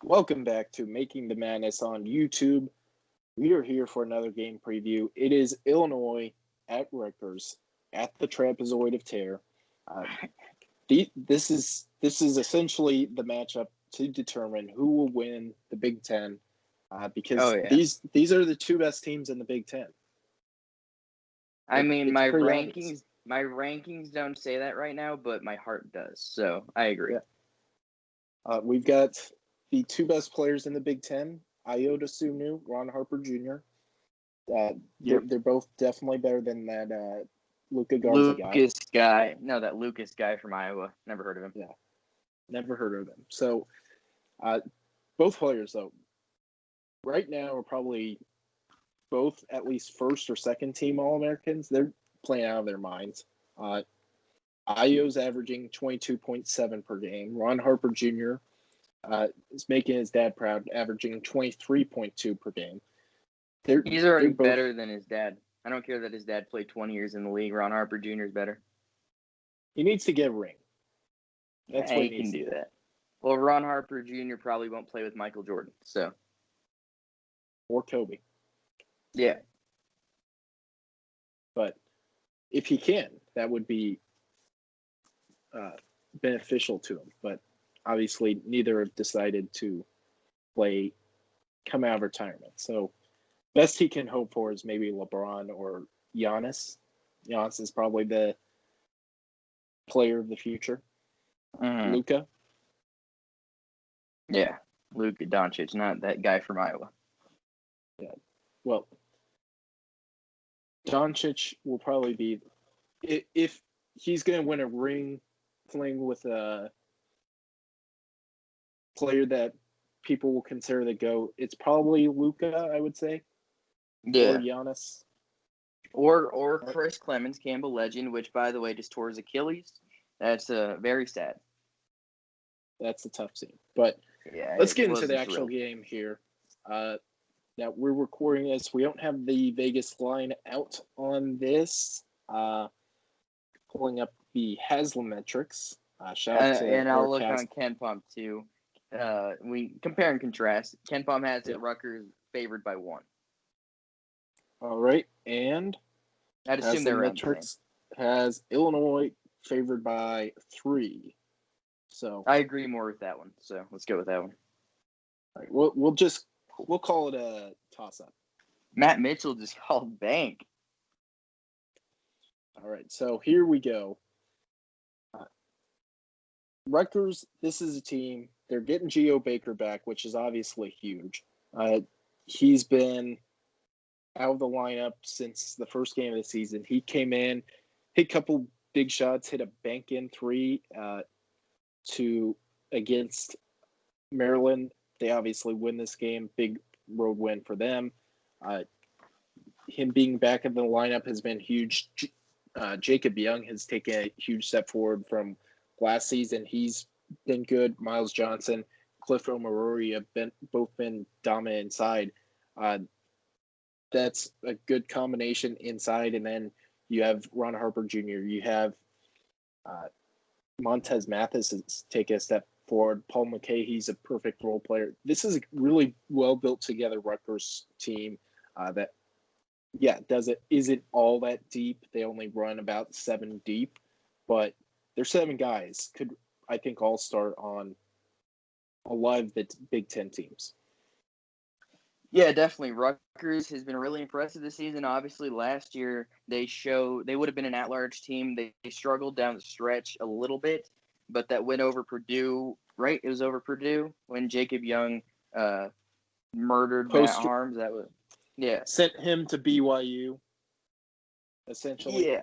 Welcome back to Making the Madness on YouTube. We are here for another game preview. It is Illinois at Rutgers at the Trapezoid of Terror. Uh, this is essentially the matchup to determine who will win the Big Ten, because these are the two best teams in the Big Ten. I mean, It's my rankings don't say that right now, but my heart does. So I agree. Yeah. We've got the two best players in the Big Ten, Dosumnu, Ron Harper Jr. They're both definitely better than that Luka Garza guy. No, that Lucas guy from Iowa. Never heard of him. Yeah, never heard of him. So, both players, though, right now are probably both at least first or second team All-Americans. They're playing out of their minds. Ayo's averaging 22.7 per game. Ron Harper Jr. Is making his dad proud, averaging 23.2 per game. He's already better than his dad. I don't care that his dad played 20 years in the league. Ron Harper Jr. is better. He needs to get a ring. That's what he can do that. Well, Ron Harper Jr. probably won't play with Michael Jordan, so. Or Kobe. Yeah. But if he can, that would be beneficial to him. But obviously, neither have decided to come out of retirement. So, best he can hope for is maybe LeBron or Giannis. Giannis is probably the player of the future. Luka. Yeah, Luka Doncic, not that guy from Iowa. Yeah, well, Doncic will probably be, if he's going to win a ring playing with a player that people will consider the GOAT, it's probably Luka, I would say. Yeah. Or Giannis. Or Chris Clemens, Campbell legend, which, by the way, just tore his Achilles. That's very sad. That's a tough scene. But yeah, let's get into the actual game here. Now, we're recording this. We don't have the Vegas line out on this. Pulling up the Haslametrics. Shout out to and I'll look on KenPom, too. We compare and contrast. KenPom has it Rutgers favored by 1. All right, and I'd assume they're around the same. Has Illinois favored by 3. So I agree more with that one. So let's go with that one. All right, we'll call it a toss-up. Matt Mitchell just called bank. All right, so here we go. Rutgers, this is a team. They're getting Geo Baker back, which is obviously huge. He's been out of the lineup since the first game of the season. He came in, hit a couple big shots, hit a bank-in 3 against Maryland. They obviously win this game. Big road win for them. Him being back in the lineup has been huge. Jacob Young has taken a huge step forward from last season. He's been good. Miles Johnson, Cliff Omarori have both been dominant inside. That's a good combination inside. And then you have Ron Harper Jr. You have Montez Mathis has taken a step forward. Paul McKay, he's a perfect role player. This is a really well built together Rutgers team isn't all that deep. They only run about 7 deep, but their 7 guys could, I think, all start on a lot of the Big Ten teams. Yeah, definitely. Rutgers has been really impressive this season. Obviously, last year they would have been an at-large team. They struggled down the stretch a little bit, but that win over Purdue, right? It was over Purdue when Jacob Young murdered Matt Harms. That was sent him to BYU, essentially.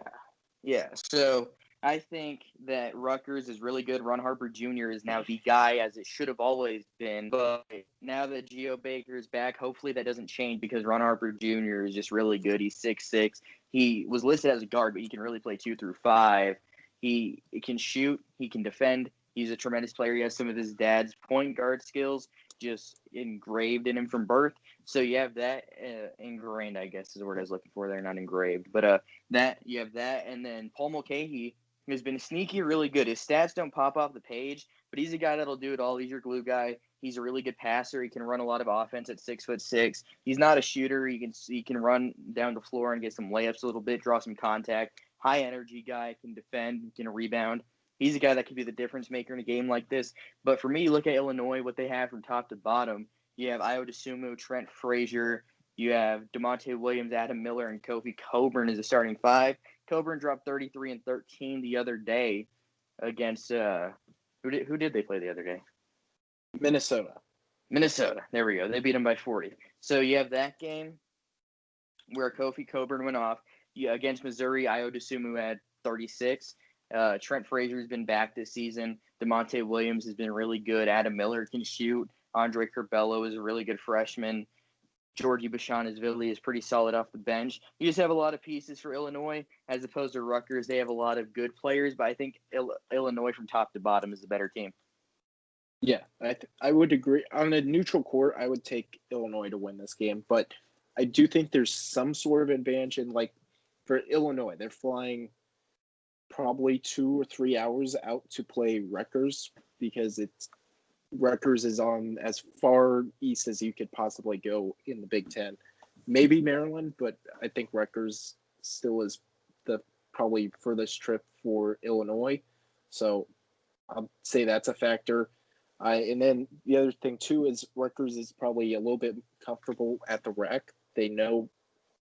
Yeah. So I think that Rutgers is really good. Ron Harper Jr. is now the guy, as it should have always been. But now that Geo Baker is back, hopefully that doesn't change because Ron Harper Jr. is just really good. He's 6'6". He was listed as a guard, but he can really play 2 through 5. He can shoot. He can defend. He's a tremendous player. He has some of his dad's point guard skills just engraved in him from birth. So you have that ingrained, I guess is the word I was looking for there, not engraved. But you have that, and then Paul Mulcahy has been sneaky really good. His stats don't pop off the page, but he's a guy that'll do it all. He's your glue guy. He's a really good passer. He can run a lot of offense at 6'6". He's not a shooter. He can run down the floor and get some layups a little bit, draw some contact. High energy guy, can defend, can rebound. He's a guy that could be the difference maker in a game like this. But for me, you look at Illinois, what they have from top to bottom. You have Io Dosumnu, Trent Frazier. You have DeMonte Williams, Adam Miller, and Kofi Coburn as a starting five. Coburn dropped 33 and 13 the other day against who did they play the other day? Minnesota. There we go. They beat him by 40. So you have that game where Kofi Coburn went off. Against Missouri, Io Dosumnu had 36. Trent Frazier has been back this season. DeMonte Williams has been really good. Adam Miller can shoot. Andre Curbelo is a really good freshman. Georgie Bashanas-Villi is pretty solid off the bench. You just have a lot of pieces for Illinois as opposed to Rutgers. They have a lot of good players, but I think Illinois from top to bottom is the better team. Yeah, I would agree. On a neutral court, I would take Illinois to win this game, but I do think there's some sort of advantage in, like, for Illinois, they're flying probably 2 or 3 hours out to play Rutgers because Rutgers is on as far east as you could possibly go in the Big Ten. Maybe Maryland, but I think Rutgers still is the probably furthest trip for Illinois. So I'll say that's a factor. And then the other thing, too, is Rutgers is probably a little bit comfortable at the rack. They know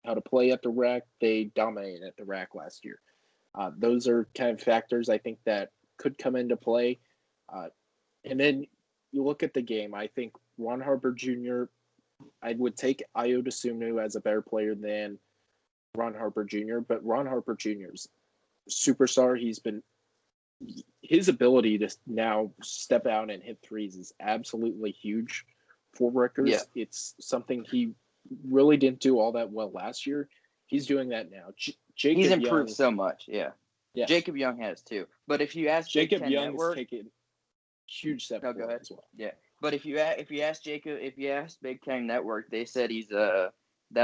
how to play at the rack. They dominated at the rack last year. Those are kind of factors I think that could come into play. And then you look at the game, I think Ron Harper Jr., I would take Io Dosumnu as a better player than Ron Harper Jr., but Ron Harper Jr.'s superstar. His ability to now step out and hit threes is absolutely huge for Rutgers. Yeah. It's something he really didn't do all that well last year. He's doing that now. He's improved so much, yeah. Yeah. Jacob Young has too. But if you ask Jacob Big Ten Young Network, has taken huge step forward as well. Yeah, but if you ask Big Ten Network, they said that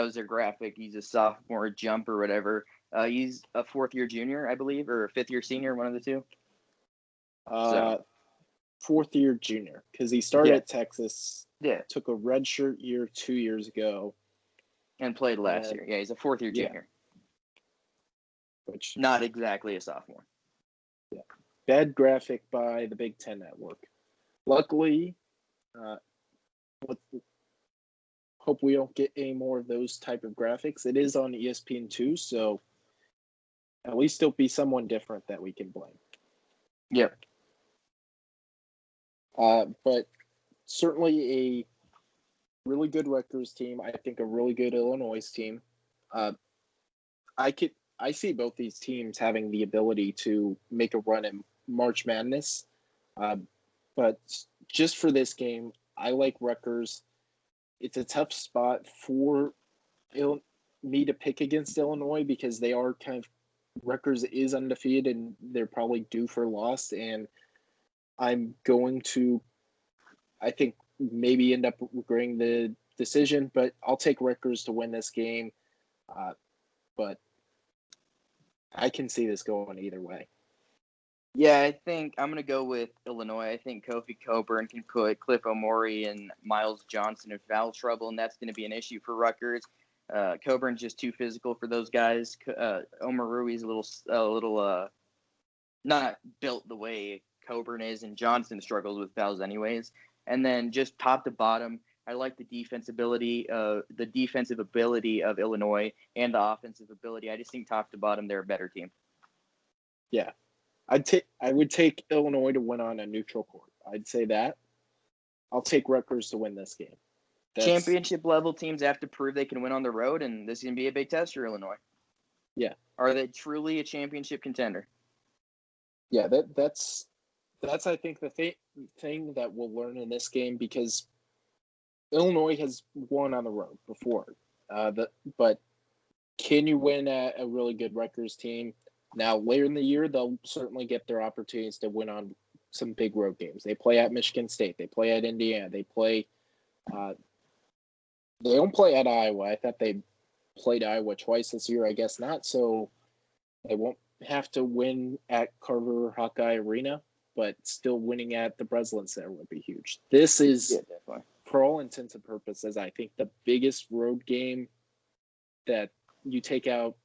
was their graphic. He's a sophomore jump or whatever. He's a 4th-year junior, I believe, or a 5th-year senior, one of the two. 4th-year junior because he started at Texas. Yeah, took a redshirt year 2 years ago, and played last year. Yeah, he's a 4th-year junior. Which not exactly a sophomore. Yeah, bad graphic by the Big Ten Network. Luckily, hope we don't get any more of those type of graphics. It is on ESPN2, so at least there'll be someone different that we can blame. Yep. But certainly a really good Rutgers team. I think a really good Illinois team. I see both these teams having the ability to make a run in March Madness. But just for this game, I like Rutgers. It's a tough spot for me to pick against Illinois because they are Rutgers is undefeated and they're probably due for a loss. And I'm going to, I think, maybe end up regretting the decision, but I'll take Rutgers to win this game. But I can see this going either way. Yeah, I think I'm going to go with Illinois. I think Kofi Coburn can put Cliff Omori and Miles Johnson in foul trouble, and that's going to be an issue for Rutgers. Coburn's just too physical for those guys. Omorui's a little not built the way Coburn is, and Johnson struggles with fouls anyways. And then just top to bottom, I like the defensive ability of Illinois and the offensive ability. I just think top to bottom, they're a better team. Yeah. I would take Illinois to win on a neutral court. I'd say that. I'll take Rutgers to win this game. Championship level teams have to prove they can win on the road, and this is going to be a big test for Illinois. Yeah. Are they truly a championship contender? Yeah, that's I think the thing that we'll learn in this game because Illinois has won on the road before. But can you win at a really good Rutgers team? Now, later in the year, they'll certainly get their opportunities to win on some big road games. They play at Michigan State. They play at Indiana. They don't play at Iowa. I thought they played Iowa twice this year. I guess not. So they won't have to win at Carver Hawkeye Arena, but still winning at the Breslin Center would be huge. This is, definitely. for all intents and purposes, I think the biggest road game that you take out.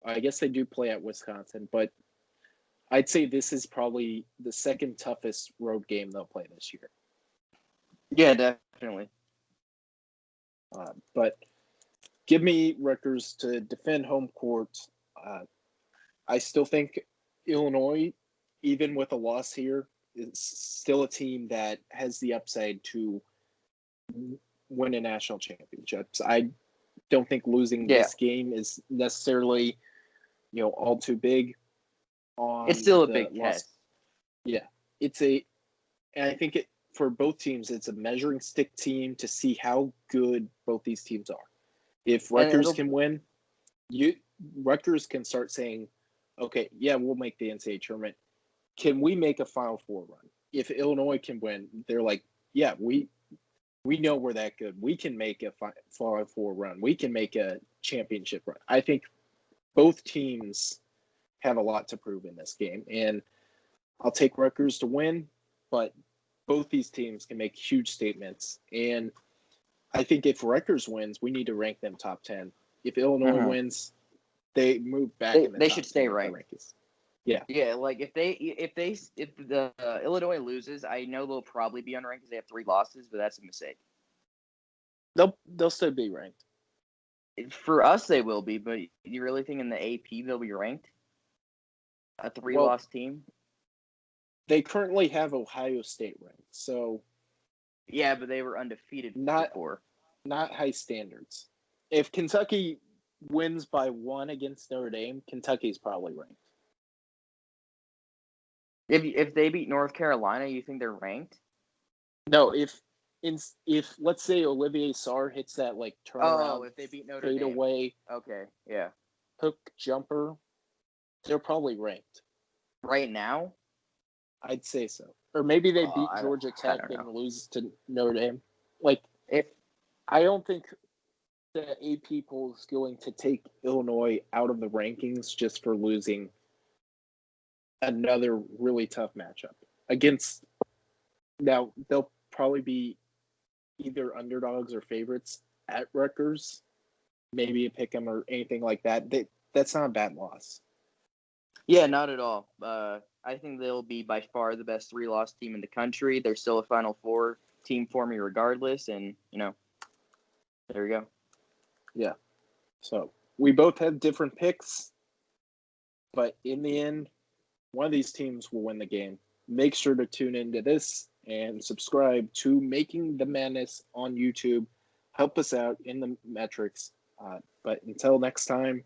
I guess they do play at Wisconsin, but I'd say this is probably the second toughest road game they'll play this year. Yeah, definitely. But give me Rutgers to defend home court. I still think Illinois, even with a loss here, is still a team that has the upside to win a national championship. I don't think losing this game is necessarily, all too big. It's still a big test. Yeah, and I think for both teams, it's a measuring stick team to see how good both these teams are. If Rutgers can win, Rutgers can start saying, okay, yeah, we'll make the NCAA tournament. Can we make a Final Four run? If Illinois can win, they're like, yeah, we know we're that good. We can make a Final Four run. We can make a championship run. I think both teams have a lot to prove in this game, and I'll take Rutgers to win, but both these teams can make huge statements. And I think if Rutgers wins, we need to rank them top 10. If Illinois wins, they move back in the they top should 10 stay ranked. rankings. Yeah. Yeah, like if the Illinois loses, I know they'll probably be unranked because they have 3 losses, but that's a mistake. They'll still be ranked. For us, they will be, but you really think in the AP they'll be ranked? A 3-loss team? They currently have Ohio State ranked, so yeah, but they were undefeated before. Not high standards. If Kentucky wins by 1 against Notre Dame, Kentucky's probably ranked. If they beat North Carolina, you think they're ranked? No, if let's say Olivier Sarr hits that turnaround, if they beat Notre fade Dame away, okay, yeah, hook jumper, they're probably ranked. Right now, I'd say so. Or maybe they beat Georgia Tech and lose to Notre Dame. I don't think the AP poll is going to take Illinois out of the rankings just for losing another really tough matchup against. Now they'll probably be either underdogs or favorites at Rutgers, maybe a pick 'em or anything like that. That's not a bad loss. Yeah, not at all. I think they'll be by far the best 3-loss team in the country. They're still a Final Four team for me regardless, and there we go. Yeah. So we both have different picks, but in the end, one of these teams will win the game. Make sure to tune into this and subscribe to Making the Madness on YouTube. Help us out in the metrics. But until next time,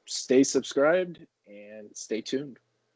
stay subscribed and stay tuned.